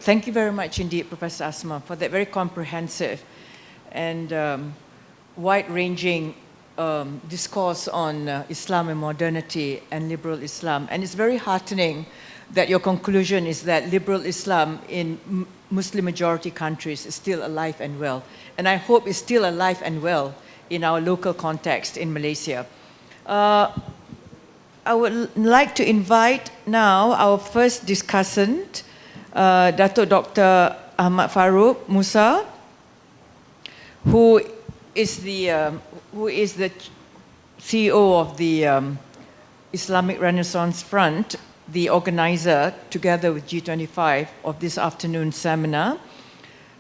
Thank you very much indeed, Professor Asma, for that very comprehensive and wide-ranging discourse on Islam and modernity and liberal Islam. And it's very heartening that your conclusion is that liberal Islam in Muslim majority countries is still alive and well. And I hope it's still alive and well in our local context in Malaysia. I would like to invite now our first discussant, Dato Dr. Ahmad Farouk Musa, who is the CEO of the Islamic Renaissance Front, the organizer, together with G25, of this afternoon's seminar.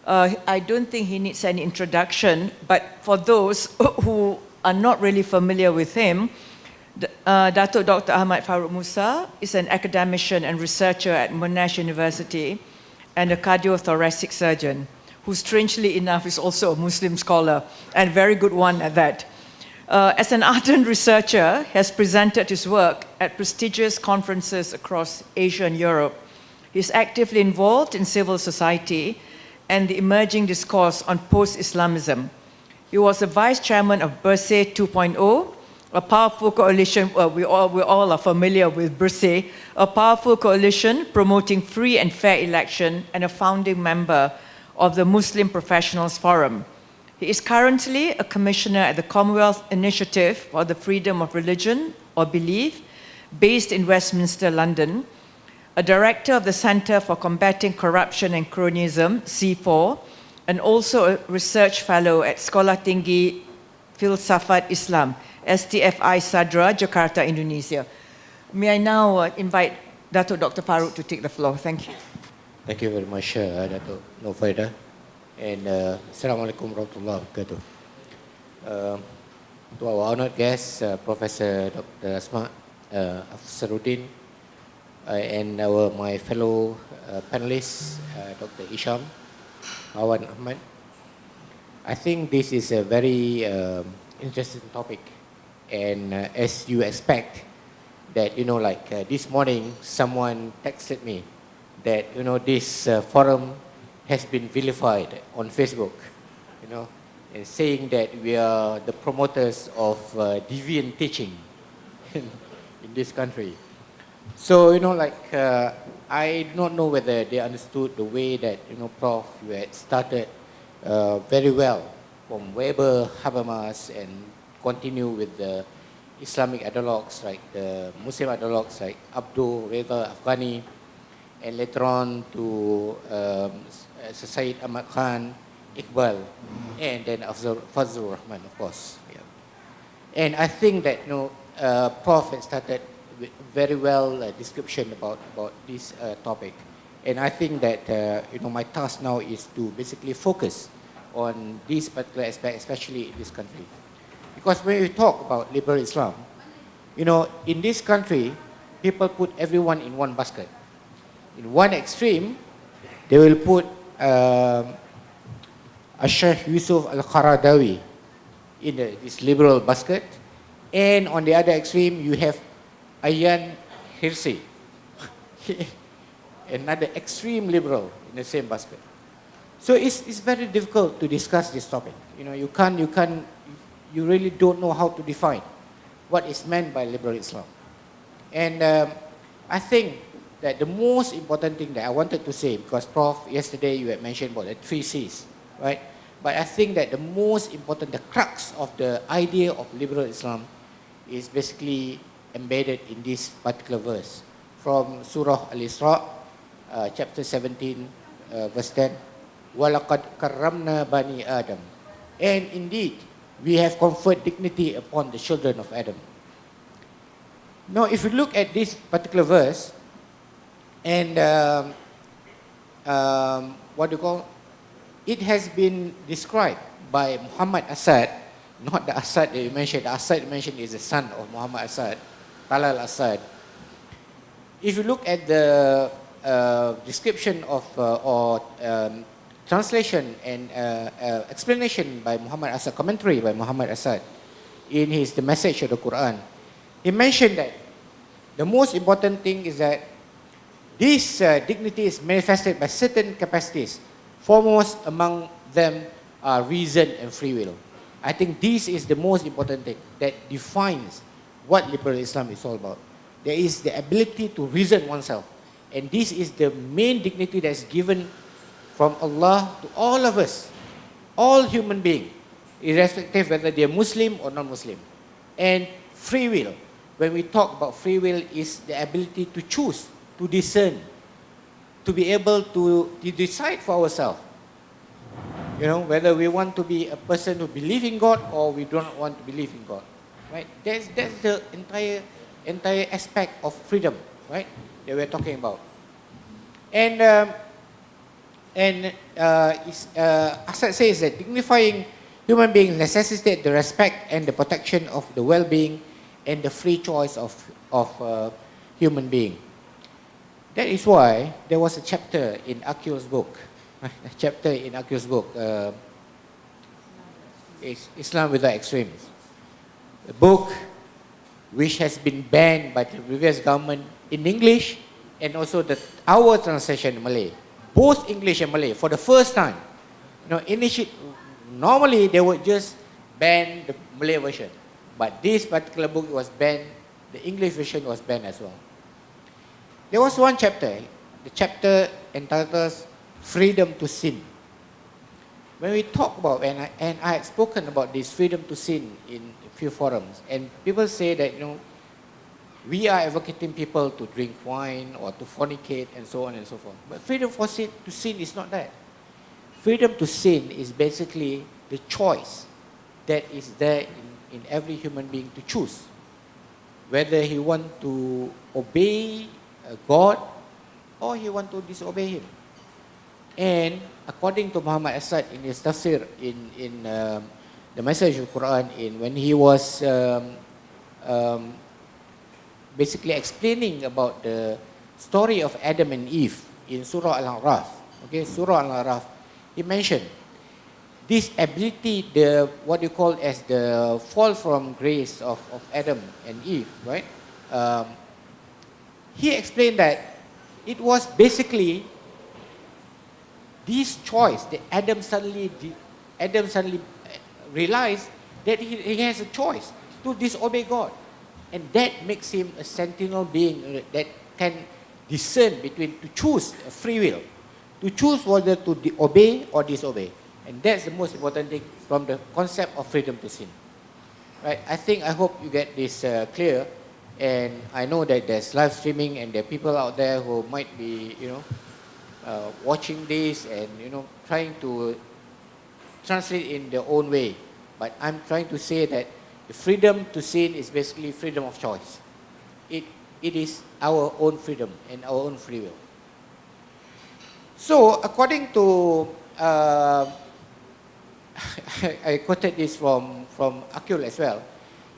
I don't think he needs any introduction, but for those who are not really familiar with him, Dato Dr. Ahmad Farouk Musa is an academician and researcher at Monash University and a cardiothoracic surgeon, who strangely enough is also a Muslim scholar, and a very good one at that. As an ardent researcher, he has presented his work at prestigious conferences across Asia and Europe. He is actively involved in civil society and the emerging discourse on post-Islamism. He was the vice chairman of Bersih 2.0, a powerful coalition, we all are familiar with Bersih, a powerful coalition promoting free and fair election, and a founding member of the Muslim Professionals Forum. He is currently a commissioner at the Commonwealth Initiative for the Freedom of Religion or Belief, based in Westminster, London, a director of the Centre for Combating Corruption and Cronyism, C4, and also a research fellow at Sekolah Tinggi Filsafat Islam, STFI Sadra, Jakarta, Indonesia. May I now invite Dato Dr. Farouk to take the floor. Thank you. Thank you very much, Dato Noor, Farida. And Assalamualaikum warahmatullahi wabarakatuh. To our honored guest, Professor Dr. Asma, Afsaruddin, and my fellow panelists, Dr. Isham, Pawan, Ahmad. I think this is a very interesting topic. And as you expect, that, this morning, someone texted me that, this forum has been vilified on Facebook, and saying that we are the promoters of deviant teaching in this country. So, I do not know whether they understood the way that, Prof, you had started very well from Weber, Habermas, and continue with the Islamic ideologues, like the Muslim ideologues like Abdul Reza Afghani, and later on to Syed Ahmad Khan, Iqbal, and then Fazlur Rahman, of course. Yeah. And I think that Prof had started with very well description about this topic, and I think that my task now is to basically focus on this particular aspect, especially in this country. Because when we talk about liberal Islam, in this country, people put everyone in one basket. In one extreme, they will put Sheikh Yusuf Al-Qaradawi in this liberal basket, and on the other extreme, you have Ayyan Hirsi, another extreme liberal in the same basket. So it's very difficult to discuss this topic. You really don't know how to define what is meant by liberal Islam. And I think that the most important thing that I wanted to say, because Prof, yesterday you had mentioned about the 3 C's, right? But I think that the most important, the crux of the idea of liberal Islam is basically embedded in this particular verse from Surah Al-Isra, chapter 17, verse 10. وَلَقَدْ كَرَّمْنَا بَنِي آدَمَ. And indeed, we have conferred dignity upon the children of Adam. Now, if you look at this particular verse, and it has been described by Muhammad Assad, not the Assad that you mentioned. The Assad you mentioned is the son of Muhammad Assad, Talal Assad. If you look at the description of translation and explanation by Muhammad Assad, commentary by Muhammad Assad in the message of the Quran, he mentioned that the most important thing is that This dignity is manifested by certain capacities. Foremost among them are reason and free will. I think this is the most important thing that defines what liberal Islam is all about. There is the ability to reason oneself. And this is the main dignity that is given from Allah to all of us, all human beings, irrespective whether they are Muslim or non-Muslim. And free will, when we talk about free will, is the ability to choose, to discern, to be able to decide for ourselves. You know, whether we want to be a person who believes in God or we do not want to believe in God. Right? That's the entire aspect of freedom, right, that we're talking about. And Asad says that dignifying human beings necessitates the respect and the protection of the well-being and the free choice of human being. That is why there was a chapter in Akil's book, Islam Without Extremes. A book which has been banned by the previous government in English and also our translation in Malay. Both English and Malay for the first time. You know, normally they would just ban the Malay version. But this particular book was banned, the English version was banned as well. There was one chapter, the chapter entitled Freedom to Sin. When we talk about, and I had spoken about this freedom to sin in a few forums, and people say that, you know, we are advocating people to drink wine or to fornicate and so on and so forth. But freedom to sin is not that. Freedom to sin is basically the choice that is there in every human being to choose. Whether he wants to obey God or he wants to disobey him. And according to Muhammad Asad in his tafsir in the message of the Quran, when he was basically explaining about the story of Adam and Eve in Surah Al-A'raf. Okay, Surah Al-A'raf, he mentioned this ability, what you call as the fall from grace of Adam and Eve, right? He explained that it was basically this choice that Adam suddenly realized that he has a choice to disobey God. And that makes him a sentinel being that can discern between, to choose a free will, to choose whether to obey or disobey. And that's the most important thing from the concept of freedom to sin. Right? I hope you get this clear. And I know that there's live streaming and there are people out there who might be, you know, watching this and, you know, trying to translate in their own way. But I'm trying to say that the freedom to sin is basically freedom of choice. It is our own freedom and our own free will. So, according to, I quoted this from Akil as well.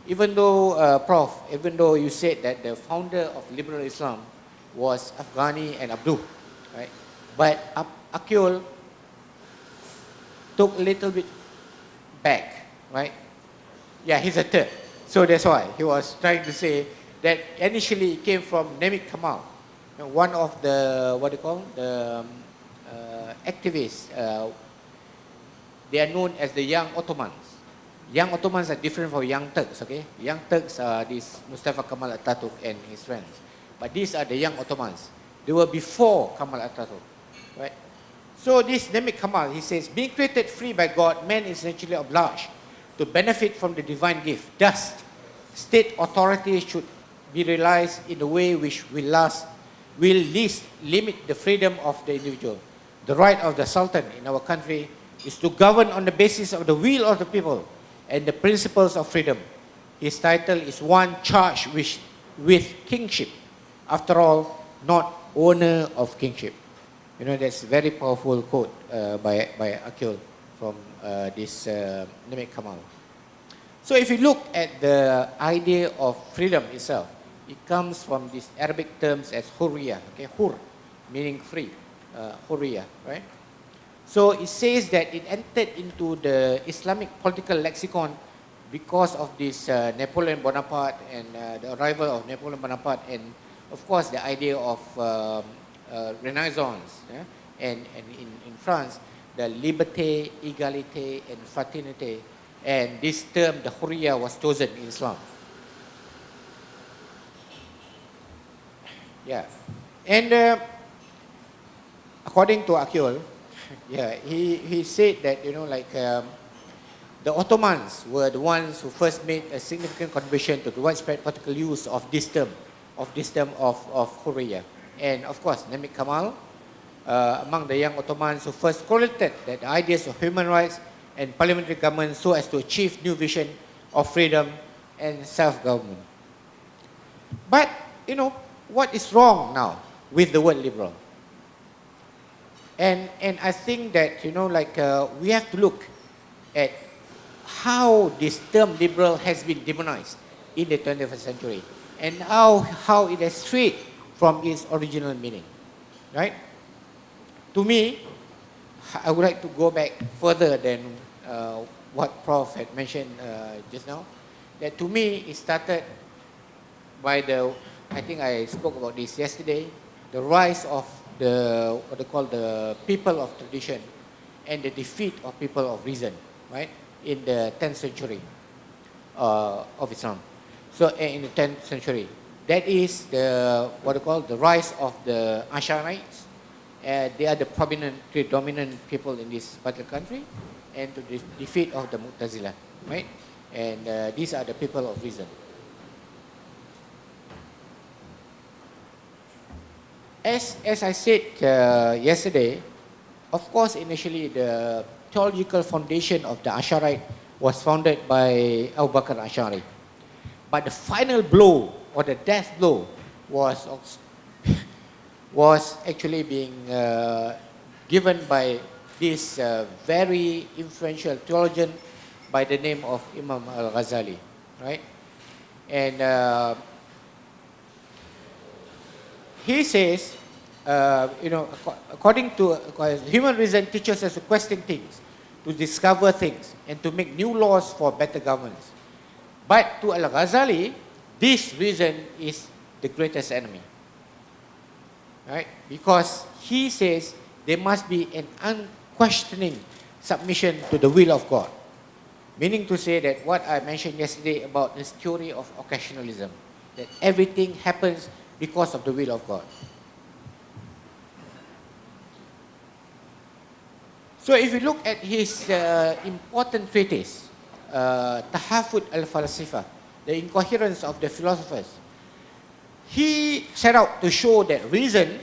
Even though, Prof, even though you said that the founder of liberal Islam was Afghani and Abdul, right? But Akil took a little bit back, right? Yeah, he's a third. So that's why he was trying to say that initially it came from Nemik Kamal, one of the, what do you call, the activists. They are known as the Young Ottomans. Young Ottomans are different from Young Turks, okay? Young Turks are this Mustafa Kemal Atatürk and his friends. But these are the Young Ottomans. They were before Kemal Atatürk, right? So this Nemik Kamal, he says, being created free by God, man is naturally obliged to benefit from the divine gift. Thus, state authority should be realized in a way which will least limit the freedom of the individual. The right of the Sultan in our country is to govern on the basis of the will of the people and the principles of freedom. His title is one charged with kingship. After all, not owner of kingship. You know, that's a very powerful quote by Akil from this Nemik Kamal. So if you look at the idea of freedom itself, it comes from these Arabic terms as hurriya, okay, hur, meaning free, hurriya, right? So it says that it entered into the Islamic political lexicon because of this Napoleon Bonaparte and the arrival of Napoleon Bonaparte and of course the idea of Renaissance, yeah? And in France, the liberté, égalité, and fraternité, and this term, the Hurriya, was chosen in Islam. Yeah, and according to Akil, yeah, he said that, you know, like the Ottomans were the ones who first made a significant contribution to the widespread practical use of this term of Hurriya. And of course, Namik Kamal, among the young Ottomans who first correlated that the ideas of human rights and parliamentary government so as to achieve new vision of freedom and self-government. But, you know, what is wrong now with the word liberal? And I think that, you know, like we have to look at how this term liberal has been demonized in the 21st century and how it has strayed from its original meaning, right? To me, I would like to go back further than what Prof had mentioned just now. That to me, it started by I think I spoke about this yesterday, the rise of what they call the people of tradition and the defeat of people of reason, right? In the 10th century of Islam. So in the 10th century, that is what they call the rise of the Ash'arites. They are the predominant people in this particular country, and to the defeat of the Mu'tazila, right? And these are the people of reason. As I said yesterday, of course, initially the theological foundation of the Ash'arite was founded by Abu Bakr Ash'ari. But the final blow, or the death blow, was actually being given by this very influential theologian by the name of Imam al-Ghazali, right? And he says, you know, according to human reason teaches us to question things, to discover things, and to make new laws for better governance. But to al-Ghazali, this reason is the greatest enemy, right? Because he says there must be an unquestioning submission to the will of God. Meaning to say that what I mentioned yesterday about this theory of occasionalism, that everything happens because of the will of God. So if you look at his important treatise, Tahafut al-Falasifa, the incoherence of the philosophers, he set out to show that reason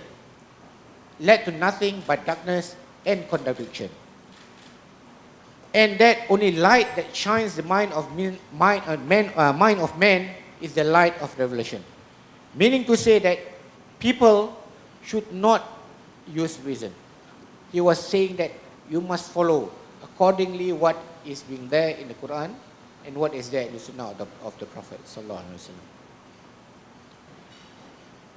led to nothing but darkness and contradiction. And that only light that shines the mind of man is the light of revelation. Meaning to say that people should not use reason. He was saying that you must follow accordingly what is being there in the Quran and what is there in the Sunnah of the Prophet sallallahu alaihi wasallam.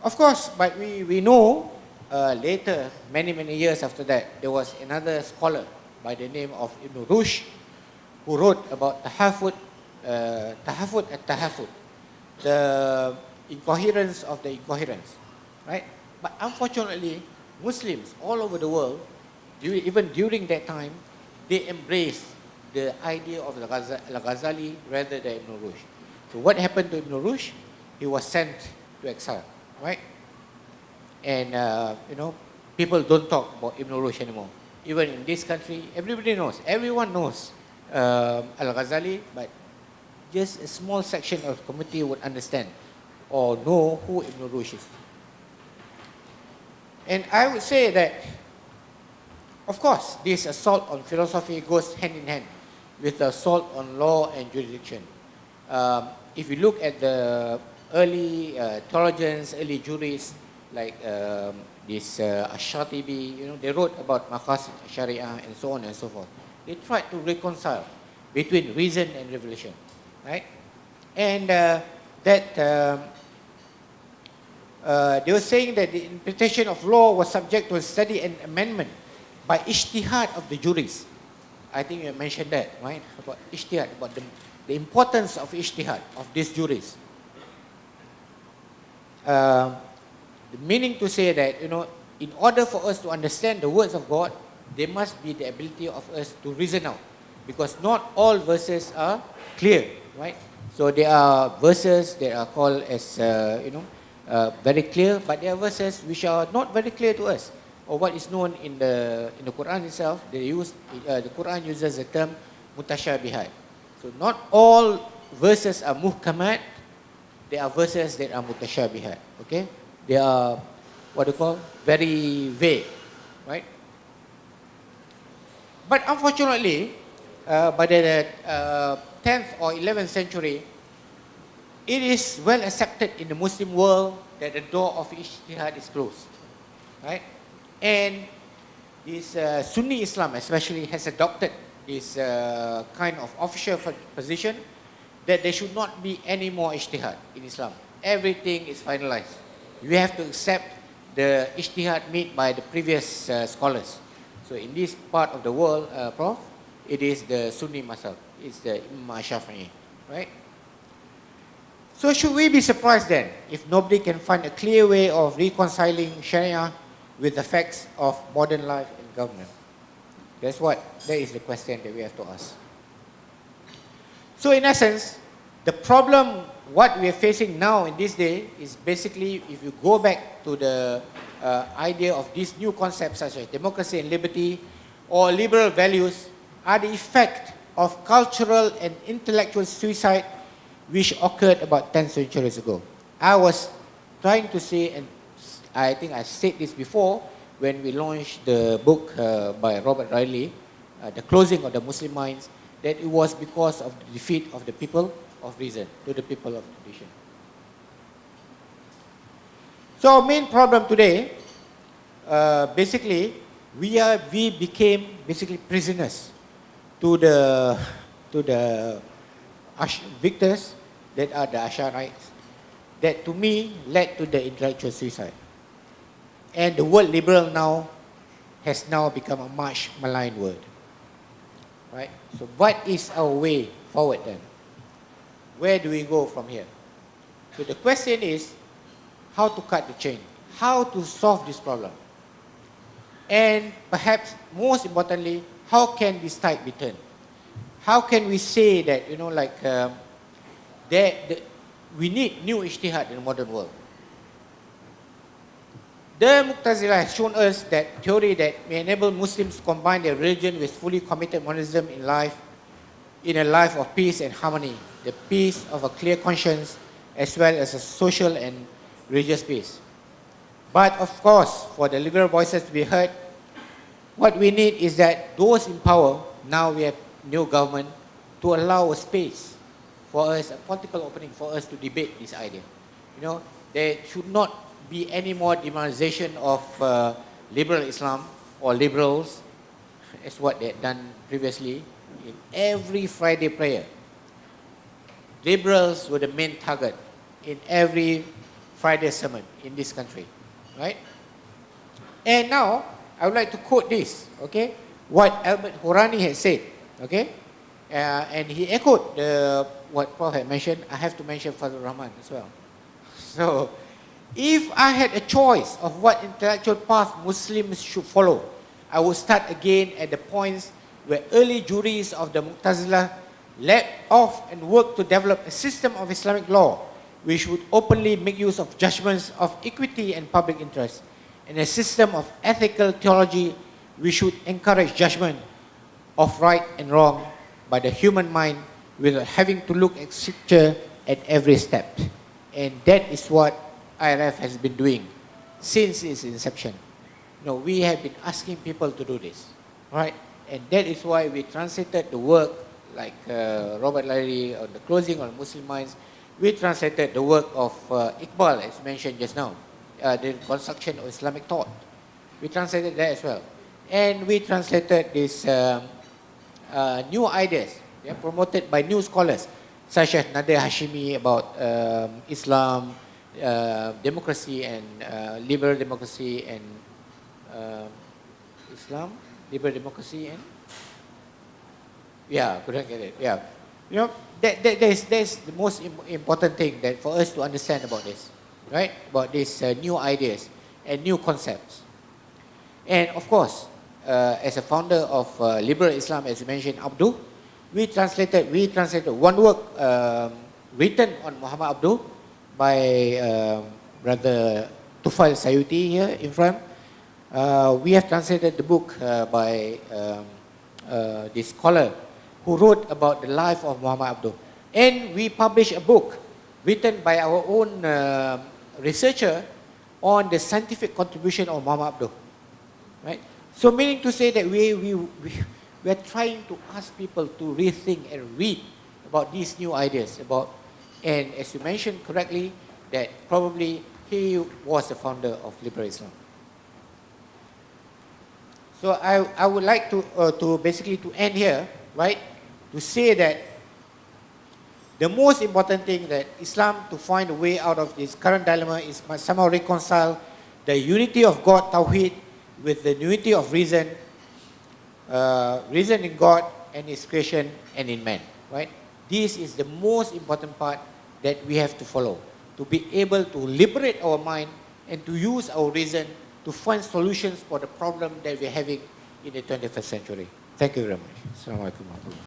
Of course, but we know later, many years after that, there was another scholar by the name of Ibn Rushd who wrote about Tahafut at-Tahafut, the incoherence of the incoherence, right? But unfortunately, Muslims all over the world, even during that time, they embraced the idea of al-Ghazali rather than Ibn Rushd. So what happened to Ibn Rushd? He was sent to exile, right? And you know, people don't talk about Ibn Rushd anymore. Even in this country, everyone knows al-Ghazali, but just a small section of the community would understand or know who Ibn Rushd is. And I would say that, of course, this assault on philosophy goes hand in hand with the assault on law and jurisdiction. If you look at the early theologians, early jurists, like this Ash-Shatibi, you know, they wrote about Maqasid Sharia and so on and so forth. They tried to reconcile between reason and revelation, right? And they were saying that the interpretation of law was subject to a study and amendment by ijtihad of the jurists. I think you mentioned that, right? About ijtihad, about the importance of ijtihad of these jurists. The meaning to say that, you know, in order for us to understand the words of God, there must be the ability of us to reason out, because not all verses are clear, right? So there are verses that are called as very clear, but there are verses which are not very clear to us, or what is known in the Quran itself. The Quran uses the term mutashabihat. So not all verses are muhkamat. There are verses that are mutashabihat. Okay, they are what you call very vague, right? But unfortunately, by the 10th or 11th century, it is well accepted in the Muslim world that the door of ijtihad is closed, right? And this Sunni Islam especially has adopted this kind of official position that there should not be any more ijtihad in Islam. Everything is finalized. You have to accept the ijtihad made by the previous scholars. So in this part of the world, Prof, it is the Sunni mazhab. It's the Imam Shafi'i, right? So should we be surprised then if nobody can find a clear way of reconciling Sharia with the facts of modern life and government? That is the question that we have to ask. So in essence, the problem, what we are facing now in this day is basically, if you go back to the idea of these new concepts such as democracy and liberty or liberal values, are the effect of cultural and intellectual suicide which occurred about 10 centuries ago. I was trying to say, and I think I said this before, when we launched the book by Robert Riley, The Closing of the Muslim Minds, that it was because of the defeat of the people of reason to the people of tradition. So our main problem today, basically, we became basically prisoners to the victors that are the Asharites, that to me led to the intellectual suicide. And the word liberal now has now become a much maligned word. Right? So what is our way forward then? Where do we go from here? So the question is how to cut the chain, how to solve this problem. And perhaps most importantly, how can this tide be turned? How can we say that, we need new ijtihad in the modern world? The Mu'tazilah has shown us that theory that may enable Muslims to combine their religion with fully committed monism in a life of peace and harmony, the peace of a clear conscience, as well as a social and religious peace. But of course, for the liberal voices to be heard, what we need is that those in power, now we have new government, to allow a space for us, a political opening for us to debate this idea. There should not be any more demonization of liberal Islam or liberals, as what they had done previously. In every Friday prayer, liberals were the main target in every Friday sermon in this country, right? And now, I would like to quote this, okay? What Albert Horani had said, okay? And he echoed what Prof had mentioned. I have to mention Fazlur Rahman as well. So, if I had a choice of what intellectual path Muslims should follow, I would start again at the points where early juries of the Mu'tazilah led off and worked to develop a system of Islamic law which would openly make use of judgments of equity and public interest, and a system of ethical theology which should encourage judgment of right and wrong by the human mind without having to look at scripture at every step. And that is what IRF has been doing since its inception. We have been asking people to do this, right? And that is why we translated the work like Robert Riley on The Closing of Muslim Minds. We translated the work of Iqbal, as mentioned just now, the construction of Islamic thought. We translated that as well. And we translated these new ideas promoted by new scholars, such as Nadir Hashimi about Islam, democracy and liberal democracy and Islam, liberal democracy and couldn't get it. That's the most important thing that for us to understand about this, right? About these new ideas and new concepts. And of course, as a founder of Liberal Islam, as you mentioned, Abdul, we translated one work written on Muhammad Abdul by Brother Tufail Sayuti here in front. We have translated the book by this scholar who wrote about the life of Muhammad Abdul. And we published a book written by our own researcher on the scientific contribution of Muhammad Abdul. Right? So meaning to say that we are trying to ask people to rethink and read about these new ideas about, and as you mentioned correctly, that probably he was the founder of Liberal Islam. So I would like to basically to end here, right? To say that the most important thing that Islam to find a way out of this current dilemma is must somehow reconcile the unity of God, Tawheed, with the unity of reason, reason in God and His creation and in man, right? This is the most important part that we have to follow, to be able to liberate our mind and to use our reason to find solutions for the problem that we're having in the 21st century. Thank you very much. Assalamu alaikum.